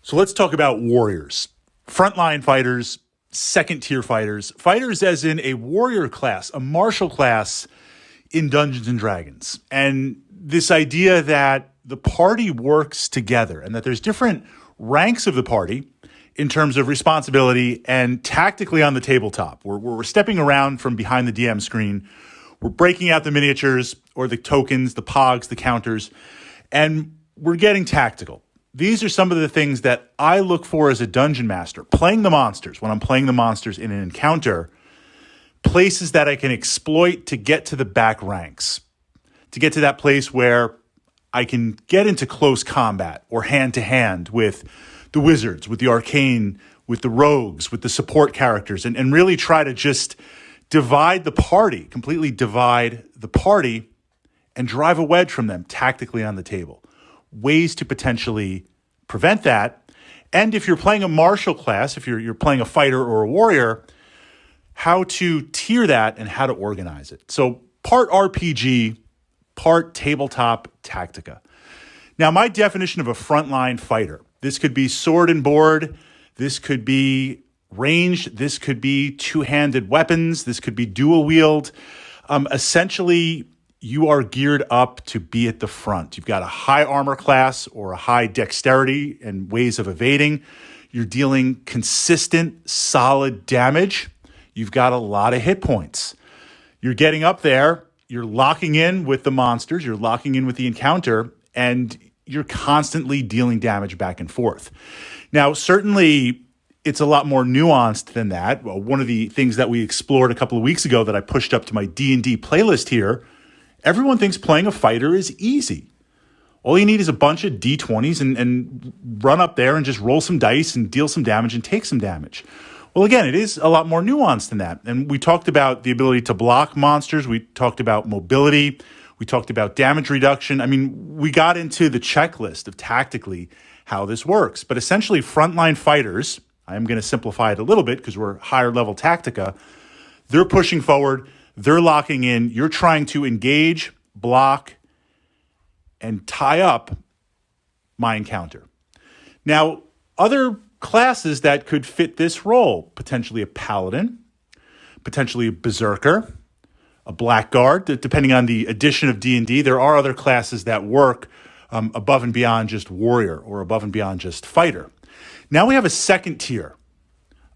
So let's talk about warriors, frontline fighters, second tier fighters, fighters as in a warrior class, a martial class in Dungeons and Dragons. And this idea that the party works together and that there's different ranks of the party in terms of responsibility and tactically on the tabletop. We're stepping around from behind the DM screen. We're breaking out the miniatures or the tokens, the pogs, the counters, and we're getting tactical. These are some of the things that I look for as a dungeon master. Playing the monsters, when I'm playing the monsters in an encounter, places that I can exploit to get to the back ranks, to get to that place where I can get into close combat or hand-to-hand with the wizards, with the arcane, with the rogues, with the support characters, and really try to just divide the party, completely divide the party and drive a wedge from them tactically on the table. Ways to potentially prevent that. And if you're playing a martial class, if you're playing a fighter or a warrior, how to tier that and how to organize it. So part RPG, part tabletop tactica. Now, my definition of a frontline fighter, this could be sword and board, this could be ranged, this could be two-handed weapons, this could be dual wield. Essentially, you are geared up to be at the front. You've got a high armor class or a high dexterity and ways of evading. You're dealing consistent, solid damage. You've got a lot of hit points. You're getting up there. You're locking in with the monsters. You're locking in with the encounter, and you're constantly dealing damage back and forth. Now, certainly, it's a lot more nuanced than that. Well, one of the things that we explored a couple of weeks ago that I pushed up to my D&D playlist here, everyone thinks playing a fighter is easy. All you need is a bunch of D20s and run up there and just roll some dice and deal some damage and take some damage. Well, again, it is a lot more nuanced than that. And we talked about the ability to block monsters. We talked about mobility. We talked about damage reduction. I mean, we got into the checklist of tactically how this works. But essentially, frontline fighters, I'm going to simplify it a little bit because we're higher level tactica, they're pushing forward. They're locking in. You're trying to engage, block, and tie up my encounter. Now, other classes that could fit this role, potentially a paladin, potentially a berserker, a blackguard, depending on the edition of D&D. There are other classes that work above and beyond just warrior or above and beyond just fighter. Now we have a second tier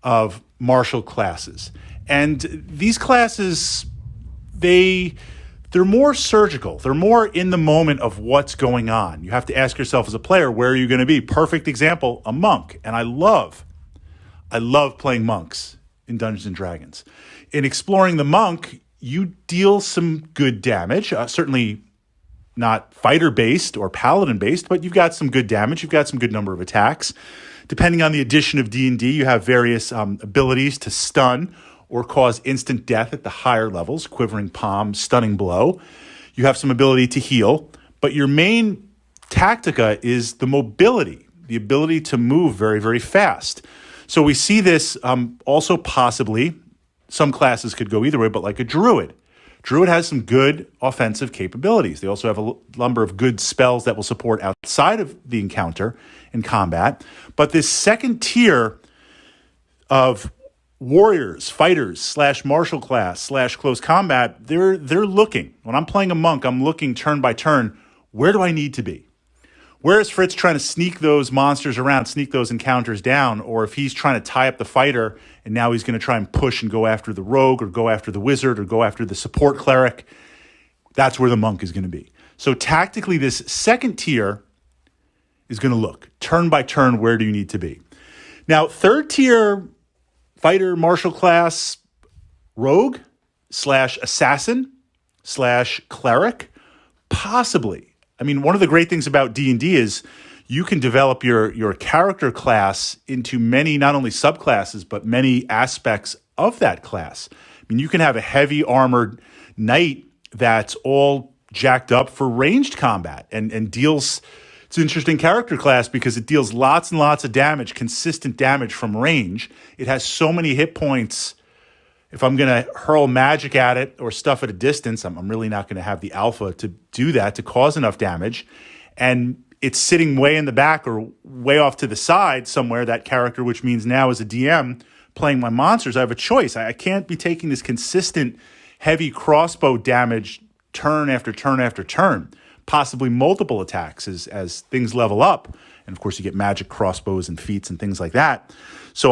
of martial classes. And these classes, they're more surgical. They're more in the moment of what's going on. You have to ask yourself as a player, where are you going to be? Perfect example, a monk. And I love playing monks in Dungeons and Dragons. In exploring the monk, you deal some good damage, certainly not fighter-based or paladin-based, but you've got some good damage. You've got some good number of attacks. Depending on the edition of D&D, you have various abilities to stun or cause instant death at the higher levels, quivering palm, stunning blow. You have some ability to heal, but your main tactica is the mobility, the ability to move very, very fast. So we see this also possibly, some classes could go either way, but like a druid. Druid has some good offensive capabilities. They also have a number of good spells that will support outside of the encounter in combat. But this second tier of warriors, fighters, / martial class, / close combat, they're looking. When I'm playing a monk, I'm looking turn by turn, where do I need to be? Where is Fritz trying to sneak those monsters around, sneak those encounters down? Or if he's trying to tie up the fighter and now he's going to try and push and go after the rogue or go after the wizard or go after the support cleric, that's where the monk is going to be. So tactically, this second tier is going to look turn by turn, where do you need to be? Now, third tier fighter, martial class, rogue / assassin / cleric, possibly. I mean, one of the great things about D&D is you can develop your character class into many, not only subclasses, but many aspects of that class. I mean, you can have a heavy armored knight that's all jacked up for ranged combat and deals. It's an interesting character class because it deals lots and lots of damage, consistent damage from range. It has so many hit points. If I'm going to hurl magic at it or stuff at a distance, I'm really not going to have the alpha to do that, to cause enough damage. And it's sitting way in the back or way off to the side somewhere, that character, which means now as a DM playing my monsters, I have a choice. I can't be taking this consistent heavy crossbow damage turn after turn after turn, possibly multiple attacks as things level up. And of course, you get magic crossbows and feats and things like that. So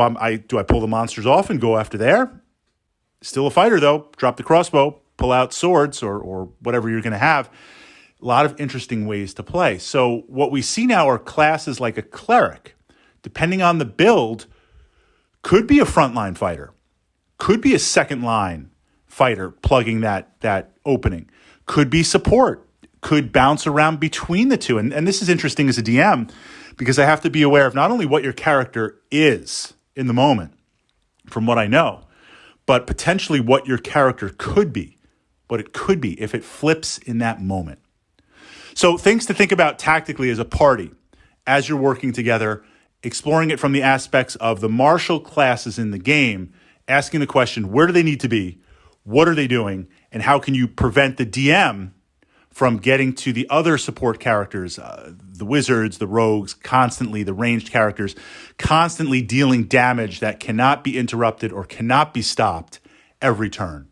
do I pull the monsters off and go after there? Still a fighter, though. Drop the crossbow, pull out swords or whatever you're going to have. A lot of interesting ways to play. So what we see now are classes like a cleric, depending on the build, could be a frontline fighter, could be a second line fighter plugging that opening, could be support, could bounce around between the two. And this is interesting as a DM because I have to be aware of not only what your character is in the moment, from what I know, but potentially what your character could be, what it could be if it flips in that moment. So things to think about tactically as a party, as you're working together, exploring it from the aspects of the martial classes in the game, asking the question, where do they need to be? What are they doing? And how can you prevent the DM from getting to the other support characters, the wizards, the rogues, constantly, the ranged characters, constantly dealing damage that cannot be interrupted or cannot be stopped every turn.